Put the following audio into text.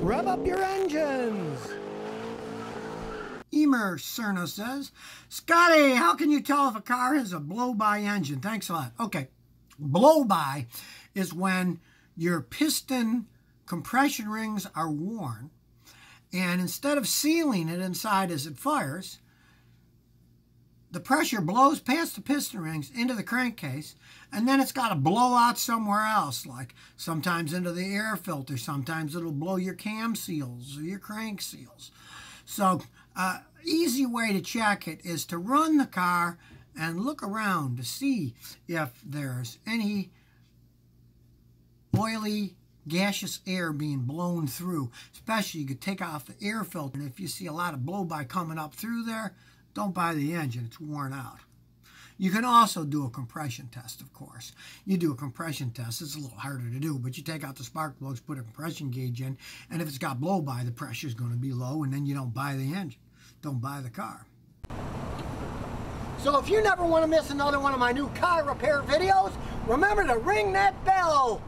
rev up your engines. Emer Cerna says, Scotty, how can you tell if a car has a blow-by engine? Thanks a lot. Okay, blow-by is when your piston compression rings are worn, and instead of sealing it inside as it fires, the pressure blows past the piston rings into the crankcase, and then it's got to blow out somewhere else, like sometimes into the air filter, sometimes it'll blow your cam seals or your crank seals. So easy way to check it is to run the car and look around to see if there's any oily, gaseous air being blown through. Especially you could take off the air filter, and if you see a lot of blow-by coming up through there, don't buy the engine, it's worn out. You can also do a compression test, of course. You do a compression test, it's a little harder to do, but you take out the spark plugs, put a compression gauge in, and if it's got blow-by, the pressure's going to be low, and then you don't buy the engine. Don't buy the car. So if you never want to miss another one of my new car repair videos, remember to ring that bell.